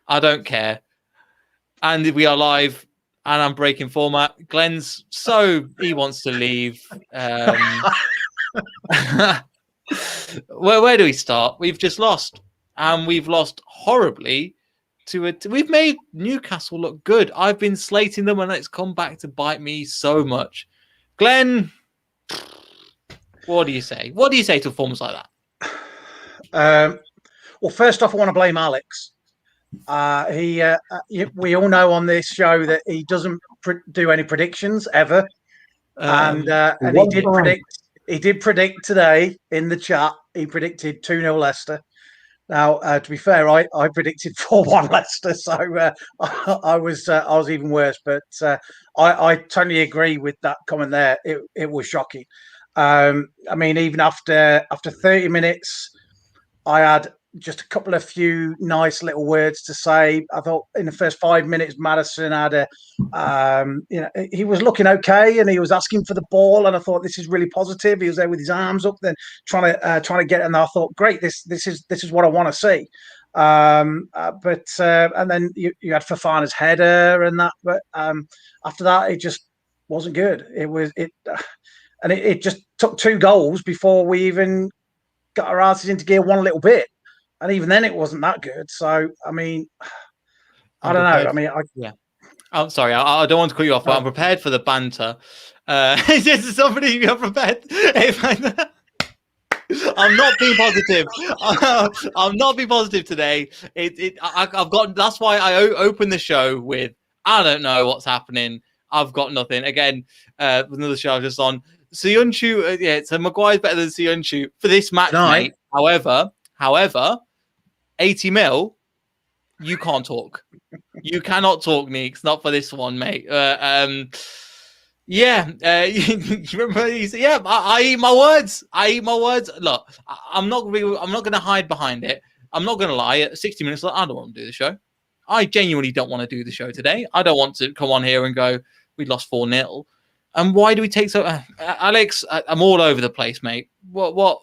I don't care. And we are live, and I'm breaking format. Glenn's he wants to leave. Where do we start? We've just lost, and we've lost horribly. We've made Newcastle look good. I've been slating them, and it's come back to bite me so much. Glenn, what do you say? What do you say to performance like that? Well, first off, I want to blame Alex. We all know on this show that he doesn't do any predictions ever, and he did predict today in the chat. He predicted 2-0 Leicester. Now, to be fair, I predicted 4-1 Leicester, so I was even worse. But I totally agree with that comment there. It was shocking. I mean, even after 30 minutes, I had just a couple of few nice little words to say. I thought in the first 5 minutes, Maddison had he was looking okay and he was asking for the ball, and I thought this is really positive. He was there with his arms up, then trying to get it, and I thought, great, this is what I want to see. But and then you had Fofana's header and that, but after that, it just wasn't good. It just took 2 goals before we even got our asses into gear one little bit. And even then, it wasn't that good. So, I mean, I don't know. I mean, I'm sorry. I don't want to cut you off, but I'm prepared for the banter. Is this somebody you're prepared? I'm not being positive. I'm not being positive today. I've got. That's why I opened the show with, I don't know what's happening. I've got nothing. Again, another show I was just on. Söyüncü, so Maguire's better than Söyüncü for this match, mate. However, 80 mil, you can't talk. You cannot talk, Neeks. Not for this one, mate. You remember? I eat my words. Look, I'm not going to hide behind it. I'm not going to lie. At 60 minutes, I don't want to do the show. I genuinely don't want to do the show today. I don't want to come on here and go, we lost 4-0. And why do we take so? Alex, I'm all over the place, mate. What?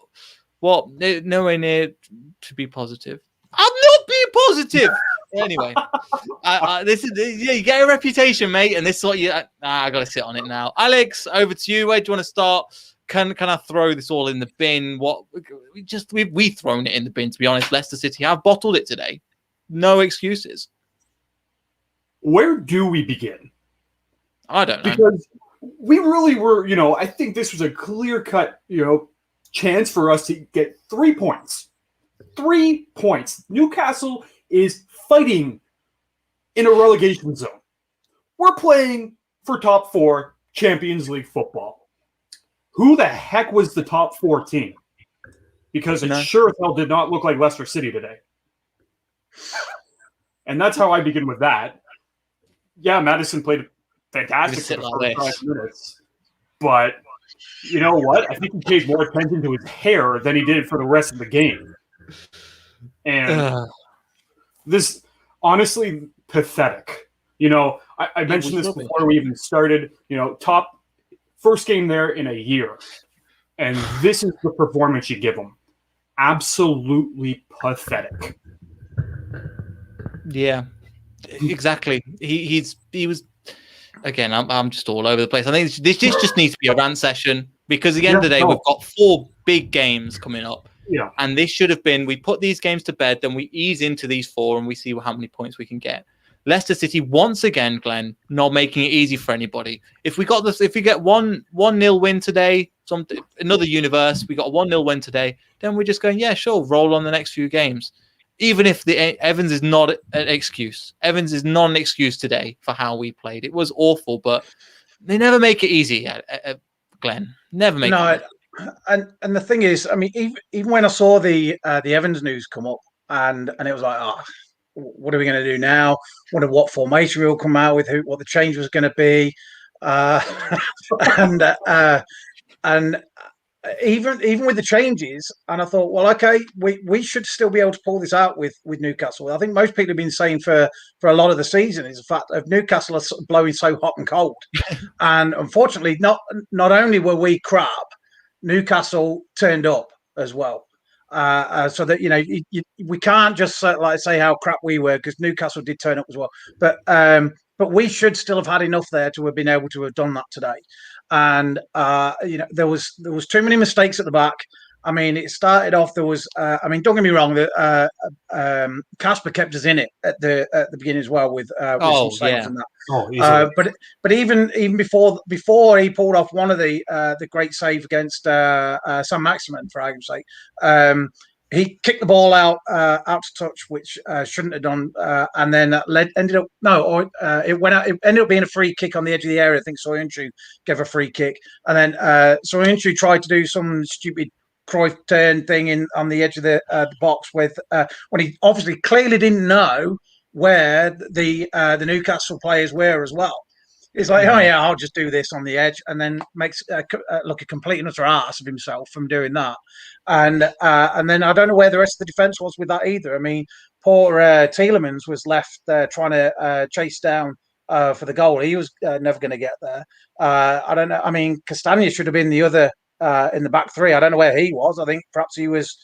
Nowhere near to be positive. I'm not being positive. Anyway, this is you get a reputation, mate, and this is what I got to sit on it now. Alex, over to you. Where do you want to start? Can I throw this all in the bin? We've thrown it in the bin, to be honest. Leicester City have bottled it today. No excuses. Where do we begin? I don't know. Because we really were, I think this was a clear-cut, chance for us to get 3 points. 3 points. Newcastle is fighting in a relegation zone. We're playing for top 4 Champions League football. Who the heck was the top 4 team? Because it sure as hell did not look like Leicester City today. And that's how I begin with that. Yeah, Maddison played fantastic for the first 5 minutes. But you know what? I think he paid more attention to his hair than he did for the rest of the game. And this, honestly, pathetic. I mentioned this before we even started. Top first game there in a year. And this is the performance you give him. Absolutely pathetic. Yeah, exactly. He was. Again, I'm just all over the place. I think this just needs to be a rant session because at the end of the day, we've got 4 big games coming up. Yeah. And this should have been, we put these games to bed, then we ease into these 4 and we see how many points we can get. Leicester City, once again, Glenn, not making it easy for anybody. If we get 1-0 win today, another universe, we got a 1-0 win today, then we're just going, yeah, sure, roll on the next few games. Even if Evans is not an excuse. Evans is not an excuse today for how we played. It was awful, but they never make it easy, Glenn. Never make it easy. And the thing is, I mean, even when I saw the Evans news come up, and it was like, what are we going to do now? Wonder what formation we'll come out with, what the change was going to be, and even with the changes, and I thought, well, okay, we should still be able to pull this out with Newcastle. I think most people have been saying for a lot of the season is the fact that Newcastle are blowing so hot and cold, and unfortunately, not only were we crap, Newcastle turned up as well. so that we can't just like say how crap we were, because Newcastle did turn up as well. But we should still have had enough there to have been able to have done that today. And there was too many mistakes at the back. I mean, it started off. There was. Don't get me wrong. Casper kept us in it at the beginning as well with some saves and that. Oh, but even before he pulled off one of the great save against Sam Maximin, for argument's sake, he kicked the ball out to touch, which shouldn't have done, and then it ended up being a free kick on the edge of the area. I think Soyuncu gave a free kick, and then Soyuncu tried to do some stupid Cruyff turn thing on the edge of the box when he obviously clearly didn't know where the Newcastle players were as well. It's like, oh yeah, I'll just do this on the edge, and then makes look a complete and utter arse of himself from doing that. And then I don't know where the rest of the defence was with that either. I mean, poor Tielemans was left trying to chase down for the goal. He was never going to get there. I don't know. I mean, Castagna should have been the other in the back three. I don't know where he was. I think perhaps he was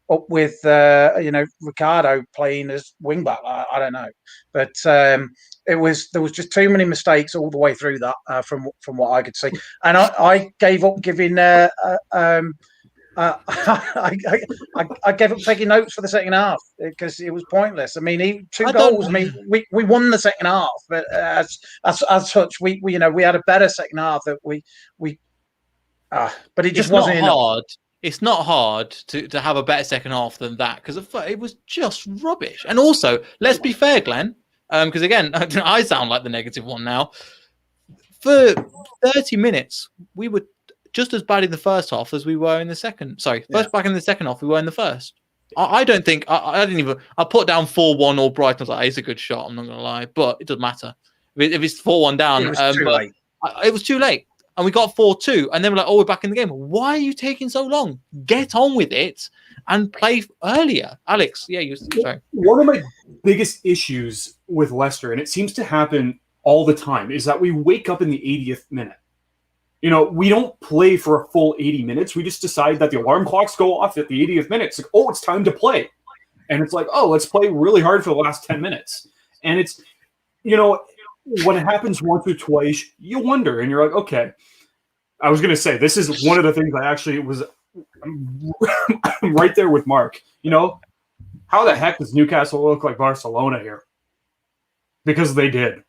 up with Ricardo playing as wing back. I don't know, but there was just too many mistakes all the way through that from what I could see, and I gave up giving. I gave up taking notes for the second half because it was pointless. I mean, two goals. I mean, we won the second half, but as such, we had a better second half that we. But it just wasn't enough. It's not hard to have a better second half than that because it was just rubbish. And also, let's be fair, Glenn, because again, I sound like the negative one now. For 30 minutes, we were just as bad in the first half as we were in the second. Sorry, back in the second half, we were in the first. I don't think I didn't even. I put down 4-1 or Brighton. I was like, it's a good shot. I'm not going to lie, but it doesn't matter if it's 4-1 down. It was too late. It was too late. And we got 4-2, and then we're like, we're back in the game. Why are you taking so long? Get on with it and play earlier. Alex, sorry. One of my biggest issues with Leicester, and it seems to happen all the time, is that we wake up in the 80th minute. We don't play for a full 80 minutes. We just decide that the alarm clocks go off at the 80th minute. It's like, it's time to play. And it's like, let's play really hard for the last 10 minutes. And it's, when it happens once or twice, you wonder, and you're like, okay. I was going to say, this is one of the things I actually was right there with Mark. How the heck does Newcastle look like Barcelona here? Because they did.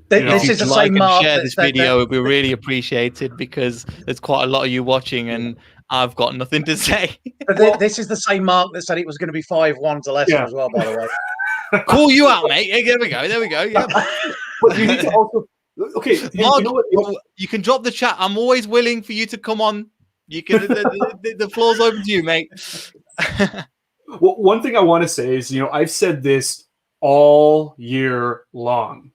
This is the same mark. Share this video. It would be really appreciated because there's quite a lot of you watching, and I've got nothing to say. But this is the same mark that said it was going to be 5-1 to Leicester as well, by the way. Call you out, mate. There we go. Yeah. But you need to also. Okay, Mark, you can drop the chat. I'm always willing for you to come on. You can. The floor's open to you, mate. Well, one thing I want to say is, I've said this all year long.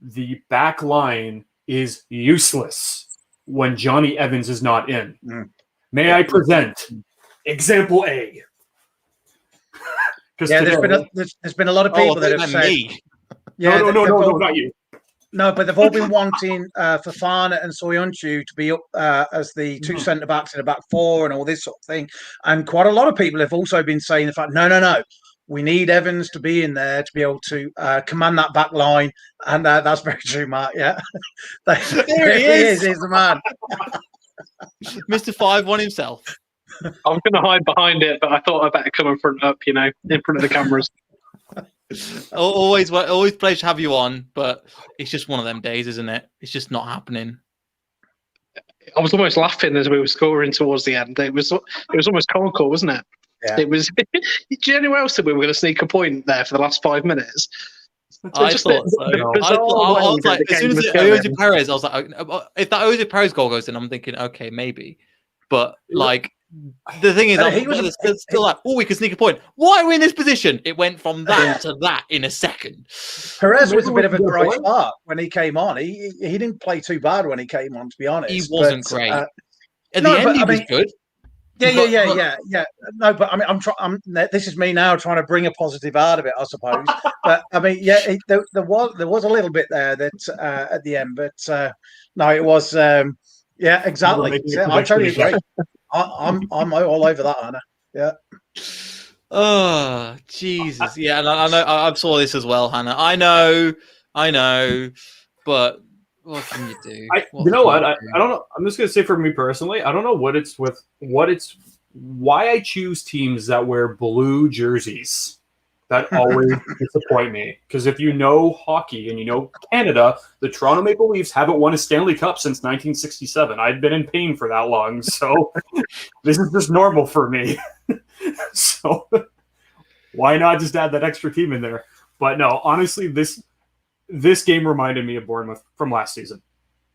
The back line is useless when Johnny Evans is not in. May I present example A? There's been a lot of people that have said. Me. No, not you. No, but they've all been wanting Fofana and Soyuncu to be up as the two centre-backs in a back four and all this sort of thing. And quite a lot of people have also been saying the fact, no, we need Evans to be in there to be able to command that back line. And that's very true, Mark, yeah. There he is. He's the man. Mr. 5-1 himself. I was going to hide behind it, but I thought I better come in front of the cameras. Always pleasure to have you on, but it's just one of them days, isn't it? It's just not happening. I was almost laughing as we were scoring towards the end. It was almost comical, wasn't it? Yeah. It was. Do you know anyone else that we were going to sneak a point there for the last 5 minutes? I thought so. I was like, as soon as Ozil Perez, I was like, if that Ozil Perez goal goes in, I'm thinking, okay, maybe. But like, the thing is, it's still like, we could sneak a point. Why are we in this position? It went from that to that in a second. Perez was a bit of a bright spark when he came on. He didn't play too bad when he came on, to be honest. He wasn't great. At the end, he was good. Yeah. No, but this is me now trying to bring a positive out of it, I suppose. But I mean, there was a little bit there that at the end, but no, it was exactly. I totally agree. I'm all over that, Anna. Yeah. Oh Jesus, yeah, and I know I saw this as well, Hannah. I know, but what can you do? I don't know. I'm just gonna say for me personally, I don't know why I choose teams that wear blue jerseys. That always disappoint me. Because if you know hockey and you know Canada, the Toronto Maple Leafs haven't won a Stanley Cup since 1967. I've been in pain for that long, so this is just normal for me. So why not just add that extra team in there? But no, honestly, this game reminded me of Bournemouth from last season.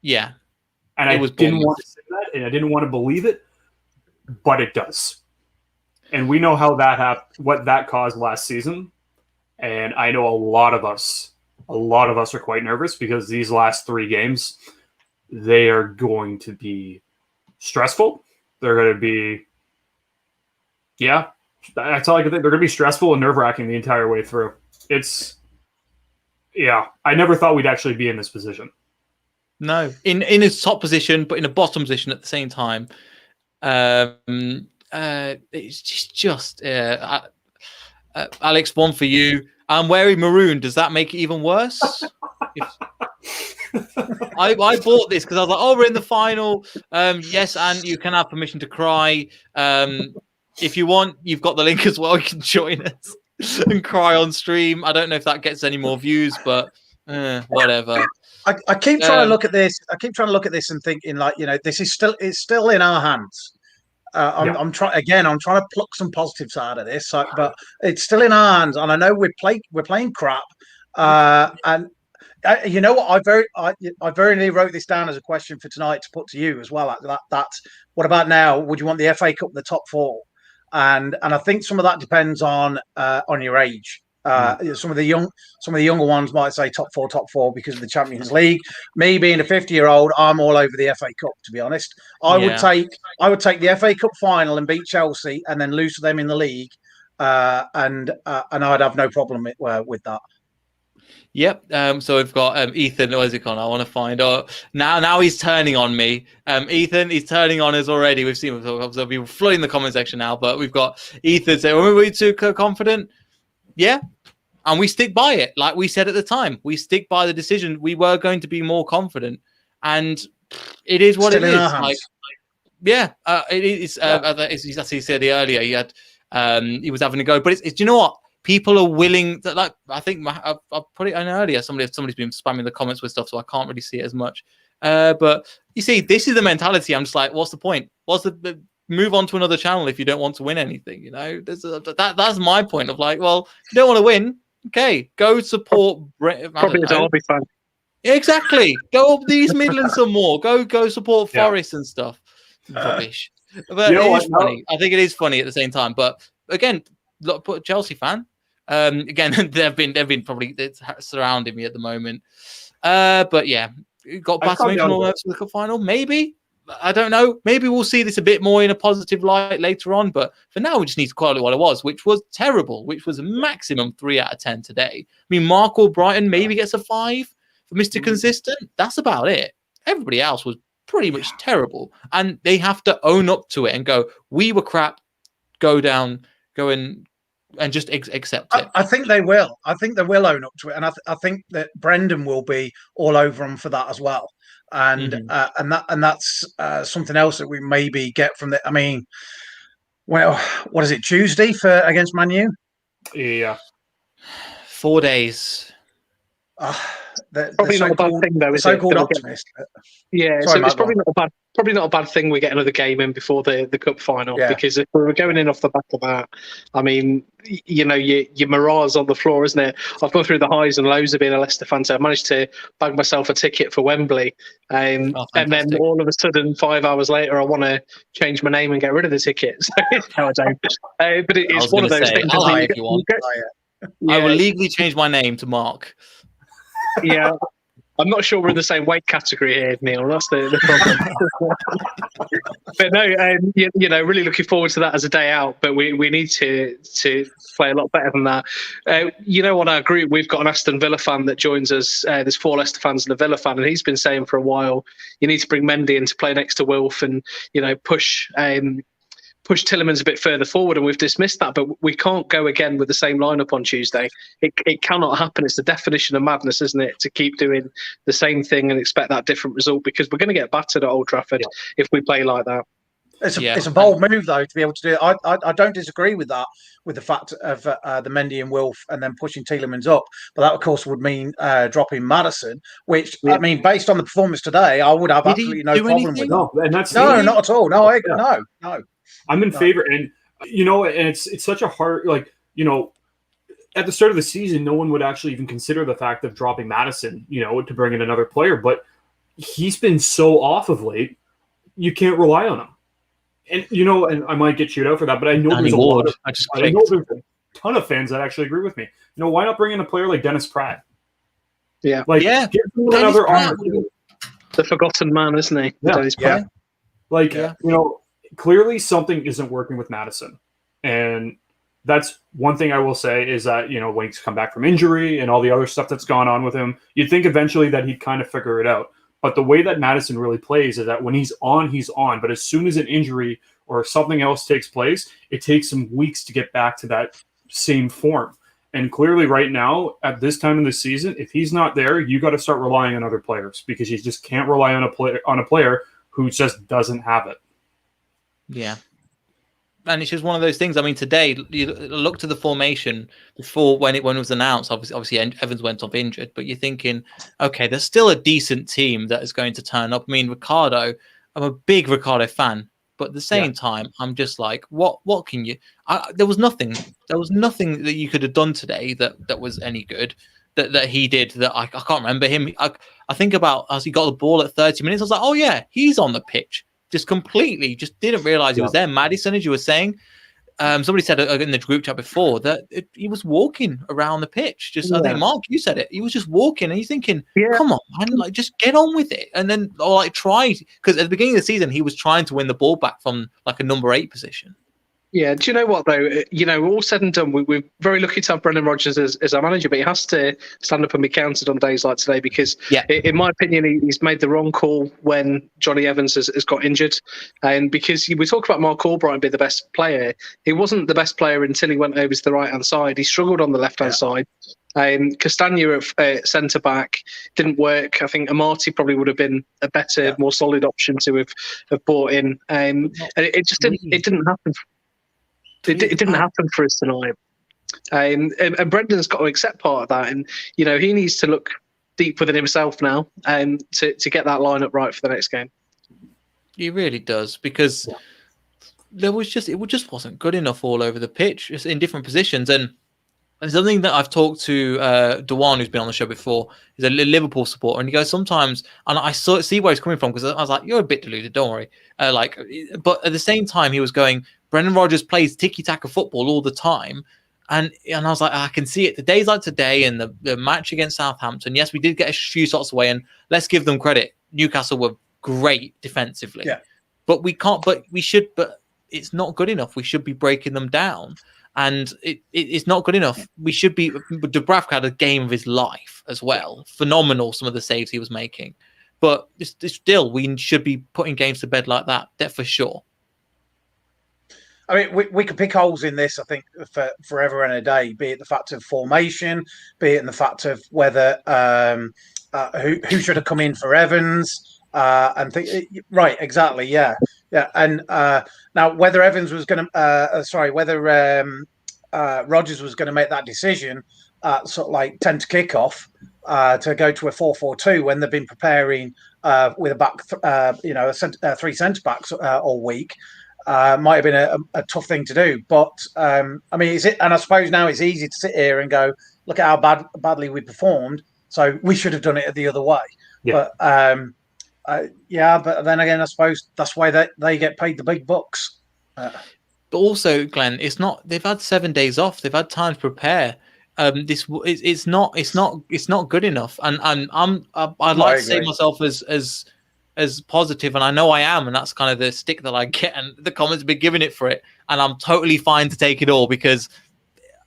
Yeah. And I didn't want to say that, and I didn't want to believe it, but it does. And we know how what that caused last season. And I know a lot of us are quite nervous because these last 3 games, they are going to be stressful. They're going to be, that's all I can think. They're going to be stressful and nerve-wracking the entire way through. I never thought we'd actually be in this position. No, in his top position, but in a bottom position at the same time. It's just Alex, one for you. I'm wearing maroon. Does that make it even worse? I bought this because I was like, oh, we're in the final. Yes, and you can have permission to cry. If you want, you've got the link as well. You can join us and cry on stream. I don't know if that gets any more views, but whatever. I keep trying to look at this. I keep trying to look at this and thinking, like, this is still in our hands. I'm trying to pluck some positives out of this, but it's still in our hands. And I know we're playing crap. And you know what? I very nearly wrote this down as a question for tonight to put to you as well. That's what about now? Would you want the FA Cup in the top 4? And I think some of that depends on your age. Some of the younger ones might say top four because of the Champions League. Me being a 50-year-old, I'm all over the FA Cup. To be honest, I would take the FA Cup final and beat Chelsea, and then lose to them in the league, and I'd have no problem with that. Yep. So we've got Ethan. Where's it gone? I want to find out. Now he's turning on me. Ethan, he's turning on us already. We've seen him. So we're flooding the comment section now. But we've got Ethan saying, "Were we too confident?" Yeah. And we stick by it. Like we said at the time, we stick by the decision. We were going to be more confident. And it is what it is. Like, it is. As he said earlier, he was having a go. But it's do you know what? People are willing to, like, I think I've put it in earlier. Somebody's been spamming the comments with stuff, so I can't really see it as much. But you see, this is the mentality. I'm just like, what's the point? What's the move on to another channel if you don't want to win anything? That's my point of like, well, you don't want to win. Okay, go support probably a Derby fan. Exactly. Go up the East Midlands some more. Go support Forest and stuff. Rubbish. But it is funny. I think it is funny at the same time. But again, look, Chelsea fan. Again, they've been probably surrounding me at the moment. But yeah, got Batman for the cup final. Maybe. I don't know. Maybe we'll see this a bit more in a positive light later on. But for now, we just need to call it what it was, which was terrible, which was a maximum 3 out of 10 today. I mean, Mark Albrighton maybe gets a 5 for Mr. Consistent. That's about it. Everybody else was pretty much terrible. And they have to own up to it and go, we were crap, go and just accept it. I think they will. I think they will own up to it. And I think that Brendan will be all over them for that as well. And that's something else that we maybe get from the. I mean, well, what is it? Tuesday against Man U? Yeah, 4 days. Probably not a bad thing though. So-called optimist. Yeah, so it's probably not a bad thing we get another game in before the cup final, because if we were going in off the back of that, I mean, your morale's on the floor, isn't it? I've gone through the highs and lows of being a Leicester fan, so I managed to bag myself a ticket for Wembley, and then all of a sudden 5 hours later I want to change my name and get rid of the ticket. So, no, I don't. But it's one of those things. I'll lie if you want. I will legally change my name to Mark. Yeah, I'm not sure we're in the same weight category here, Neil. That's the problem. But no, really looking forward to that as a day out. But we need to play a lot better than that. On our group, we've got an Aston Villa fan that joins us. There's 4 Leicester fans and a Villa fan, and he's been saying for a while, you need to bring Mendy in to play next to Wilf and push Tielemans a bit further forward, and we've dismissed that. But we can't go again with the same lineup on Tuesday. It cannot happen. It's the definition of madness, isn't it, to keep doing the same thing and expect that different result, because we're going to get battered at Old Trafford if we play like that. It's a bold move, though, to be able to do it. I don't disagree with that, with the fact of the Mendy and Wilf and then pushing Tielemans up. But that, of course, would mean dropping Madison, which, I mean, based on the performance today, I would have absolutely no problem with. No, and that's not at all. No. I'm in favor, and and it's such a hard, at the start of the season, no one would actually even consider the fact of dropping Madison, to bring in another player. But he's been so off of late, you can't rely on him. And and I might get chewed out for that, but I know there's a ton of fans that actually agree with me. Why not bring in a player like Dennis Pratt? Yeah, give him another arm. The forgotten man, isn't he? Dennis Pratt. Clearly something isn't working with Madison. And that's one thing I will say is that, when he's come back from injury and all the other stuff that's gone on with him, you'd think eventually that he'd kind of figure it out. But the way that Madison really plays is that when he's on, he's on. But as soon as an injury or something else takes place, it takes him weeks to get back to that same form. And clearly right now, at this time of the season, if he's not there, you got to start relying on other players, because you just can't rely on a player who just doesn't have it. Yeah. And it's just one of those things. I mean, today, you look to the formation before when it was announced. Obviously, Evans went off injured, but you're thinking, okay, there's still a decent team that is going to turn up. I mean, Ricardo, I'm a big Ricardo fan, but at the same time, I'm just like, what can you? There was nothing that you could have done today that was any good. That he did that I can't remember him. I think about as he got the ball at 30 minutes, I was like, oh yeah, he's on the pitch. Just didn't realize he was there. Madison, as you were saying, somebody said in the group chat before that he was walking around the pitch. I think Mark, you said it. He was just walking, and you're thinking, "Come on, man! Just get on with it." And then, try, because at the beginning of the season, he was trying to win the ball back from a number 8 position. Yeah, do you know what, though? All said and done, we're very lucky to have Brendan Rodgers as our manager, but he has to stand up and be counted on days like today, because, in my opinion, he's made the wrong call when Johnny Evans has got injured. And because we talk about Mark Albright being the best player, he wasn't the best player until he went over to the right-hand side. He struggled on the left-hand side. Castagna at centre-back didn't work. I think Amati probably would have been a better, more solid option to have brought in. And it just didn't happen. It didn't happen for us tonight. And Brendan's got to accept part of that. And, he needs to look deep within himself now to get that lineup right for the next game. He really does, because it just wasn't good enough all over the pitch, just in different positions. And something that I've talked to Dewan, who's been on the show before, is a Liverpool supporter, and he goes sometimes, and I see where he's coming from, because I was like, you're a bit deluded, don't worry. But at the same time, he was going, Brendan Rodgers plays tiki-taka football all the time. And I was like, I can see it. The days like today and the match against Southampton, yes, we did get a few shots away, and let's give them credit. Newcastle were great defensively. Yeah. But it's not good enough. We should be breaking them down. And it's not good enough. We should be. Dubravka had a game of his life as well. Phenomenal, some of the saves he was making. But still, we should be putting games to bed like that for sure. I mean, we could pick holes in this, I think, for forever and a day, be it the fact of formation, be it in the fact of whether who should have come in for Evans, and right, exactly, yeah. And now whether Evans was going to, whether Rodgers was going to make that decision, sort of like 10 to kick off, to go to a 4-4-2 when they've been preparing with a back, 3 centre backs all week. Might have been a tough thing to do, but I mean, and I suppose now it's easy to sit here and go, look at how badly we performed, so we should have done it the other way. Yeah. But but then again, I suppose that's why they get paid the big bucks. But also, Glenn, it's not. They've had 7 days off. They've had time to prepare. it's not good enough, and I'd like to say myself as positive, and I know I am, and that's kind of the stick that I get, and the comments have been giving it for it, and I'm totally fine to take it all because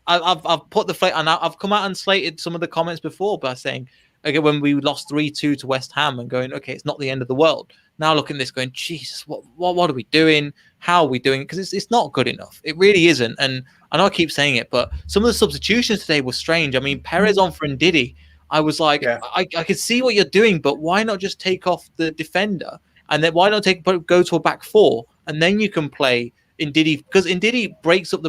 I've put the and I've come out and slated some of the comments before by saying, okay, when we lost 3-2 to West Ham and going, okay, it's not the end of the world. Now looking at this going, Jesus, what are we doing? How are we doing? Because it's not good enough. It really isn't. And I know I keep saying it, but some of the substitutions today were strange. I mean, Perez on for Ndidi. I was like, I could see what you're doing, but why not just take off the defender? And then why not go to a back four? And then you can play Ndidi, because Ndidi breaks up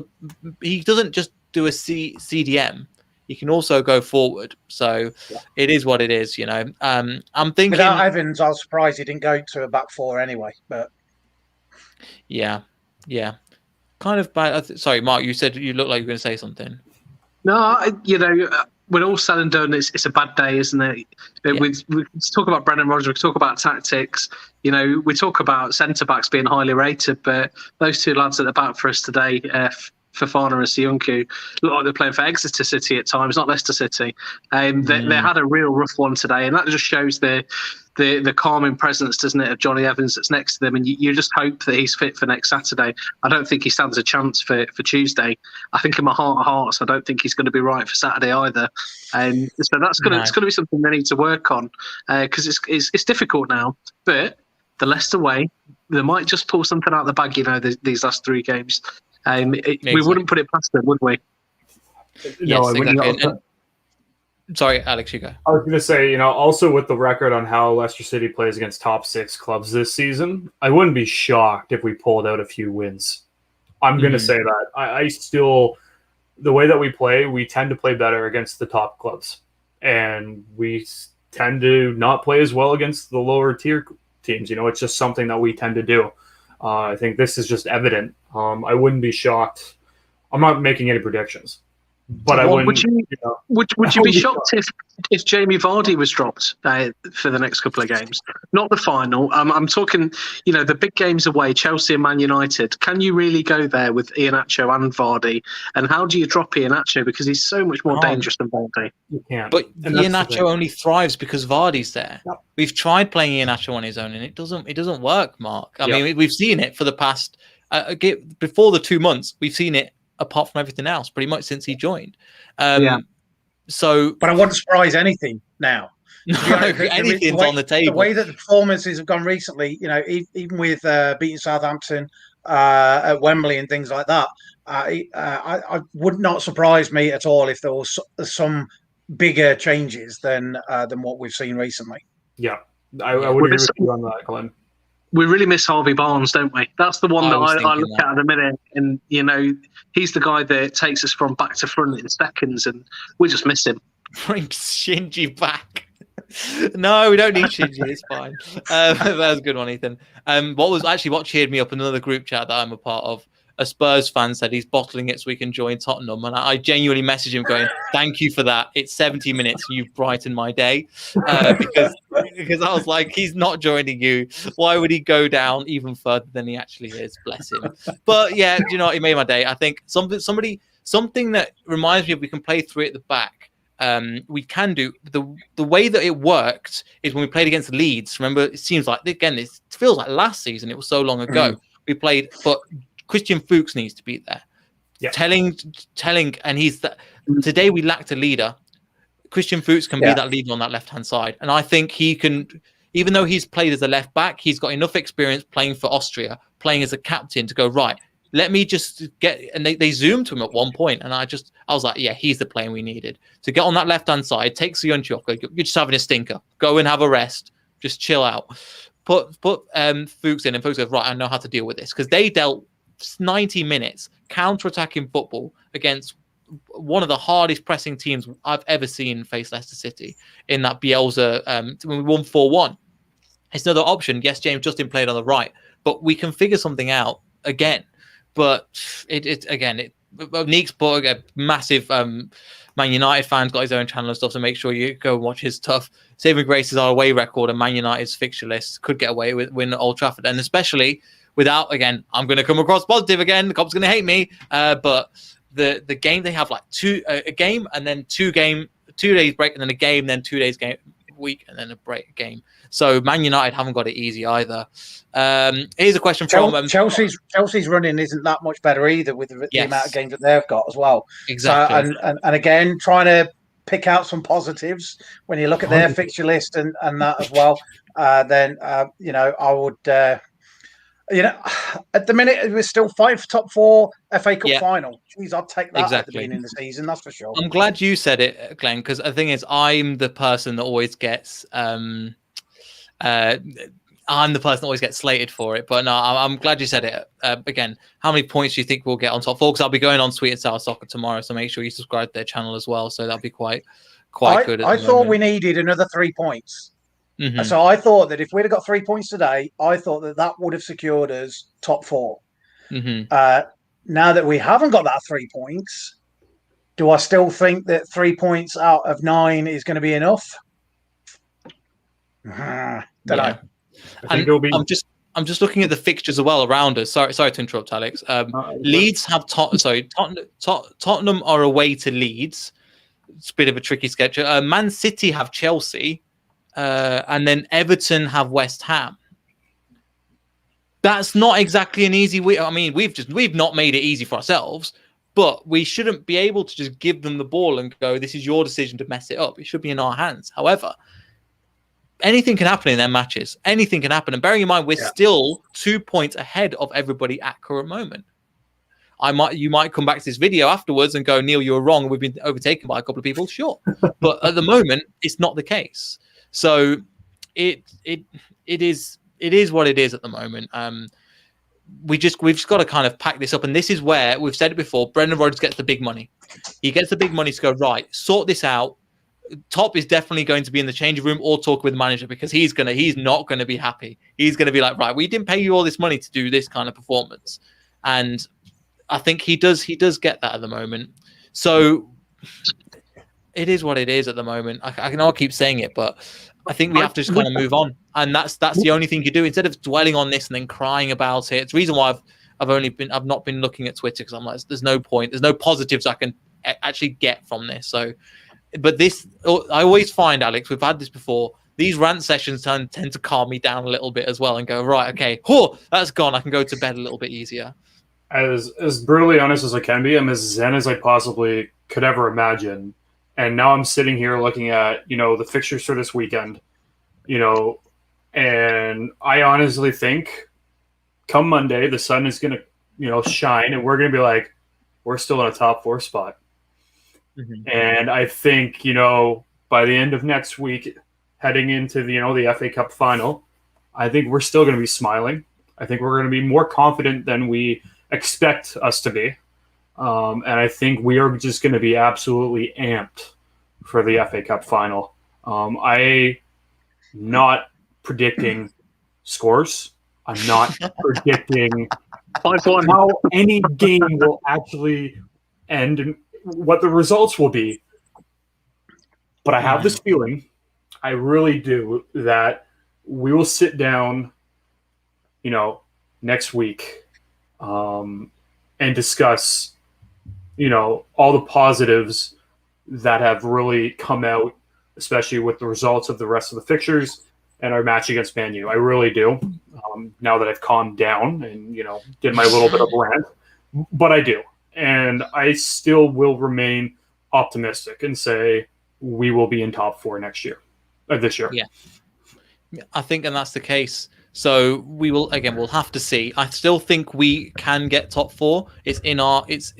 he doesn't just do a CDM. He can also go forward. So it is what it is, you know. I'm thinking without Evans, I was surprised he didn't go to a back four anyway. But yeah, kind of bad. Sorry, Mark, you said you look like you were going to say something. No, you know, when all said and done, it's a bad day, isn't it? We talk about Brendan Rodgers, we talk about tactics. You know, we talk about centre backs being highly rated, but those two lads at the back for us today, Fofana and Sionku, look like they're playing for Exeter City at times, not Leicester City. They had a real rough one today, and that just shows the calming presence, doesn't it, of Johnny Evans that's next to them, and you just hope that he's fit for next Saturday. I don't think he stands a chance for Tuesday. I think in my heart of hearts, I don't think he's going to be right for Saturday either. So that's going to be something they need to work on, because it's difficult now. But the Leicester way, they might just pull something out of the bag, you know, these last three games. We wouldn't put it past them, would we? Yes, exactly. Sorry, Alex, you go. I was going to say, you know, also with the record on how Leicester City plays against top six clubs this season, I wouldn't be shocked if we pulled out a few wins. I'm going to say that. I still, the way that we tend to play better against the top clubs. And we tend to not play as well against the lower tier teams. You know, it's just something that we tend to do. I think this is just evident. I wouldn't be shocked. I'm not making any predictions, but I wouldn't. Would you be shocked if Jamie Vardy was dropped for the next couple of games? Not the final. I'm talking, you know, the big games away, Chelsea and Man United. Can you really go there with Iheanacho and Vardy? And how do you drop Iheanacho, because he's so much more dangerous than Vardy? You can't. But Iheanacho only thrives because Vardy's there. Yep. We've tried playing Iheanacho on his own, and it doesn't work, Mark. I mean, we've seen it for the past before the 2 months. We've seen it apart from everything else, pretty much since he joined. So, but I wouldn't surprise anything now. Anything's on the table. The way that the performances have gone recently, you know, even with beating Southampton at Wembley and things like that, I would not surprise me at all if there was some bigger changes than what we've seen recently. Yeah, I would agree with you on that, Glenn. We really miss Harvey Barnes, don't we? That's the one that I look at the minute, and you know, he's the guy that takes us from back to front in seconds, and we just miss him. Bring Shinji back. No, we don't need Shinji. It's fine. That was a good one, Ethan. What cheered me up in another group chat that I'm a part of. A Spurs fan said he's bottling it so we can join Tottenham, and I genuinely messaged him going, "Thank you for that. It's 70 minutes. You've brightened my day," because I was like, he's not joining you. Why would he go down even further than he actually is? Bless him. But yeah, you know what? He made my day. I think something that reminds me of we can play three at the back. We can do the way that it worked is when we played against Leeds. Remember, it seems like again, it feels like last season. It was so long ago. We played, but Christian Fuchs needs to be there. Yeah. Telling, and he's that. Today we lacked a leader. Christian Fuchs can be that leader on that left-hand side, and I think he can. Even though he's played as a left back, he's got enough experience playing for Austria, playing as a captain to go right. Let me just get. And they zoomed to him at one point, and I was like, yeah, he's the player we needed to get on that left-hand side. Take Sionchuk. You're just having a stinker. Go and have a rest. Just chill out. Put Fuchs in, and Fuchs goes, right, I know how to deal with this, because they dealt 90 minutes counter-attacking football against one of the hardest pressing teams I've ever seen face Leicester City in that Bielsa when we won 4-1. It's another option. Yes, James Justin played on the right, but we can figure something out again. But Neek's put a massive Man United fan's got his own channel and stuff, so make sure you go and watch his stuff. Saving Grace is our away record, and Man United's fixture list could get away with win at Old Trafford, and especially without, again, I'm going to come across positive again. The cops going to hate me, but the game they have like a game and then 2 days break and then a game, then 2 days week and then a break game. So Man United haven't got it easy either. Here's a question from Chelsea's running isn't that much better either with the amount of games that they've got as well. Exactly. So, and again, trying to pick out some positives when you look at their fixture list and that as well. Then you know, I would. You know, at the minute we're still fighting for top 4 FA Cup final. Jeez, I'd take that at the beginning of the season. That's for sure. I'm glad you said it, Glenn, because the thing is, I'm the person that always gets slated for it. But no, I'm glad you said it. Again, how many points do you think we'll get on top 4? Because I'll be going on Sweet and Sour Soccer tomorrow, so make sure you subscribe to their channel as well. So that'll be quite good. I thought we needed another 3 points. Mm-hmm. So I thought that if we'd have got 3 points today, I thought that would have secured us top 4. Mm-hmm. Now that we haven't got that 3 points, do I still think that 3 points out of 9 is going to be enough? Don't know. I'm just looking at the fixtures as well around us. Sorry to interrupt, Alex. Leeds have Tottenham are away to Leeds. It's a bit of a tricky schedule. Man City have Chelsea. And then Everton have West Ham. That's not exactly an easy way. I mean, we've not made it easy for ourselves, but we shouldn't be able to just give them the ball and go, this is your decision to mess it up. It should be in our hands. However, anything can happen in their matches. Anything can happen. And bearing in mind, we're still 2 points ahead of everybody at current moment. You might come back to this video afterwards and go, Neil, you were wrong. We've been overtaken by a couple of people. Sure. But at the moment, it's not the case. So it is what it is at the moment. We've just got to kind of pack this up, and this is where we've said it before. Brendan Rodgers gets the big money. He gets the big money to go right, sort this out. Top is definitely going to be in the changing room or talk with the manager because he's not going to be happy. He's going to be like, right, we didn't pay you all this money to do this kind of performance, and I think he does get that at the moment. So. It is what it is at the moment. I know I keep saying it, but I think we have to just kind of move on, and that's the only thing you do instead of dwelling on this and then crying about it. It's the reason why I've not been looking at Twitter because I'm like, there's no point, there's no positives I can actually get from this. So, but this I always find, Alex, we've had this before. These rant sessions tend to calm me down a little bit as well and go right, okay, that's gone. I can go to bed a little bit easier. As brutally honest as I can be, I'm as zen as I possibly could ever imagine. And now I'm sitting here looking at, the fixtures for this weekend, and I honestly think come Monday, the sun is going to, shine and we're going to be like, we're still in a top 4 spot. Mm-hmm. And I think, by the end of next week, heading into the FA Cup final, I think we're still going to be smiling. I think we're going to be more confident than we expect us to be. And I think we are just going to be absolutely amped for the FA Cup final. I'm not predicting scores. I'm not predicting 5-1 how any game will actually end and what the results will be. But I have this feeling, I really do, that we will sit down, next week and discuss all the positives that have really come out, especially with the results of the rest of the fixtures and our match against Man U. I really do. Now that I've calmed down and, did my little bit of rant, but I do. And I still will remain optimistic and say we will be in top 4 this year. Yeah, I think, and that's the case. So we'll have to see. I still think we can get top 4. It's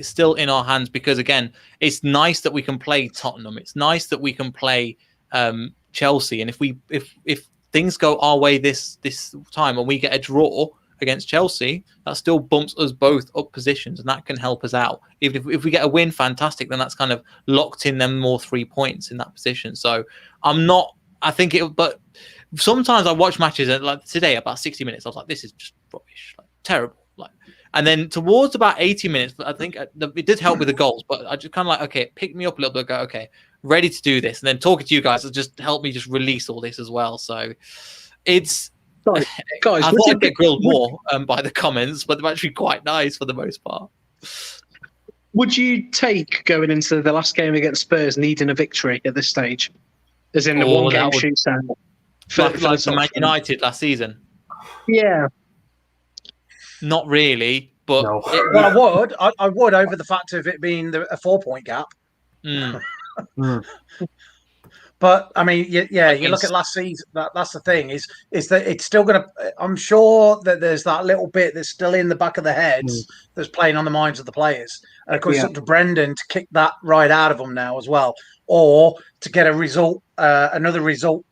still in our hands because again, it's nice that we can play Tottenham. It's nice that we can play Chelsea. And if things go our way this time and we get a draw against Chelsea, that still bumps us both up positions and that can help us out. If we get a win, fantastic. Then that's kind of locked in them more 3 points in that position. So but sometimes I watch matches and like today, about 60 minutes, I was like, this is just rubbish, like terrible. And then towards about 80 minutes, I think it did help with the goals, but I just kind of like, okay, it picked me up a little bit, go, okay, ready to do this. And then talking to you guys has just helped me just release all this as well. So it's, guys, I thought I'd get grilled more by the comments, but they're actually quite nice for the most part. Would you take going into the last game against Spurs needing a victory at this stage? As in the one game shootout? Like Man United last season? Yeah. Not really, but... No. I would over the fact of it being a 4-point gap. But I mean, you look at last season. That's the thing is that it's still going to. I'm sure that there's that little bit that's still in the back of the heads that's playing on the minds of the players. And of course, it's up to Brendan to kick that right out of them now as well, or to get a result, another result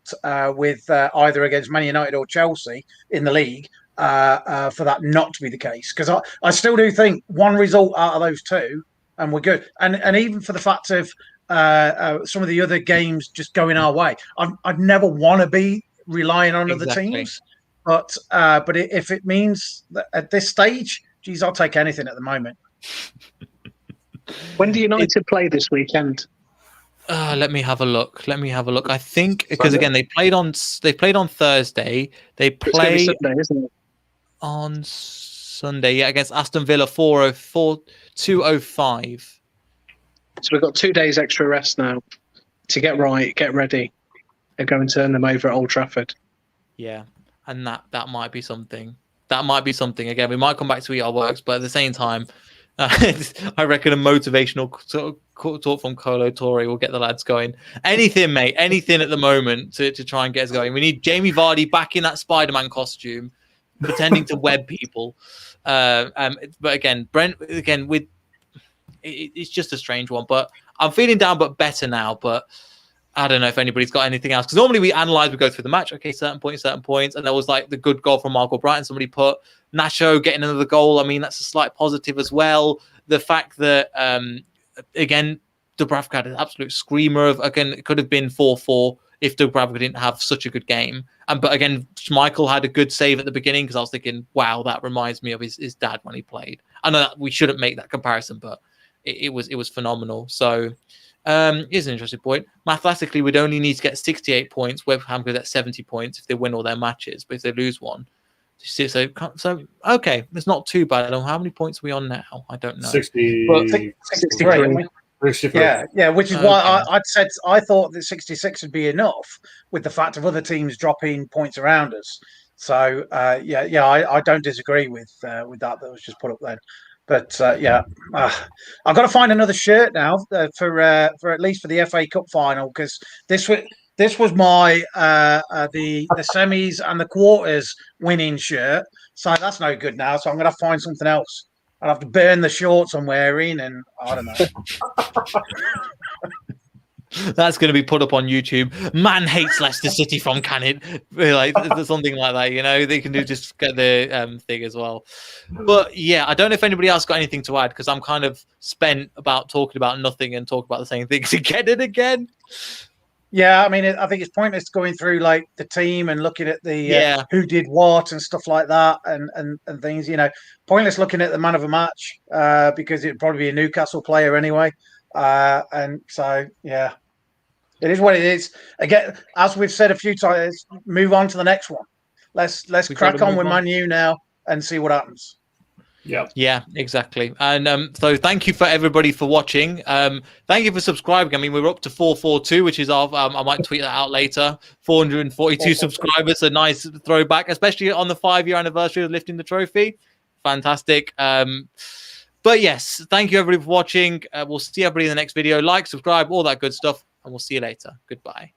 with either against Man United or Chelsea in the league for that not to be the case. Because I still do think one result out of those two, and we're good. And even for the fact of some of the other games just going our way. I'd never want to be relying on other teams, but if it means that at this stage, geez, I'll take anything at the moment. When do United play this weekend? Let me have a look. I think because again they played on Thursday. They play Sunday, isn't it? On Sunday, against Aston Villa 2:05. So we've got 2 days extra rest now to get ready, and go and turn them over at Old Trafford. Yeah, and that might be something. Again, we might come back to eat our works, but at the same time, I reckon a motivational talk from Colo Torre will get the lads going. Anything, mate. Anything at the moment to try and get us going. We need Jamie Vardy back in that Spider-Man costume, pretending to web people. But again, Brent, with. It's just a strange one, but I'm feeling down, but better now. But I don't know if anybody's got anything else. Because normally we go through the match. Okay, certain points. And there was like the good goal from Marco Brighton. Somebody put Nacho getting another goal. I mean, that's a slight positive as well. The fact that, again, Dubravka had an absolute screamer of, again, it could have been 4-4 if Dubravka didn't have such a good game. But again, Schmeichel had a good save at the beginning because I was thinking, wow, that reminds me of his dad when he played. I know that we shouldn't make that comparison, but it was phenomenal. So here's an interesting point. Mathematically, we'd only need to get 68 points. West Ham could get 70 points if they win all their matches, but if they lose one. So okay, it's not too bad. I don't know how many points are we on now. I don't know. 63. Yeah, which is why I thought that 66 would be enough with the fact of other teams dropping points around us. So I don't disagree with that was just put up then. But I've got to find another shirt now for at least for the FA Cup final, because this was my the semis and the quarters winning shirt. So that's no good now. So I'm going to find something else. I'll have to burn the shorts I'm wearing, and I don't know. That's going to be put up on YouTube. Man hates Leicester City from Cannon. Like something like that, you know. They can just get the thing as well. But yeah, I don't know if anybody else got anything to add, because I'm kind of spent about talking about nothing and talking about the same things again and again. Yeah, I mean, I think it's pointless going through like the team and looking at the who did what and stuff like that and things. You know, pointless looking at the man of a match because it'd probably be a Newcastle player anyway. And so yeah. It is what it is. Again, as we've said a few times, move on to the next one. Let's crack on with Man U now and see what happens. Yeah, exactly. And so thank you for everybody for watching. Thank you for subscribing. I mean, we're up to 442, which is our I might tweet that out later. 442 subscribers, a nice throwback, especially on the 5-year anniversary of lifting the trophy. Fantastic. But yes, thank you everybody for watching. We'll see everybody in the next video. Like, subscribe, all that good stuff. And we'll see you later. Goodbye.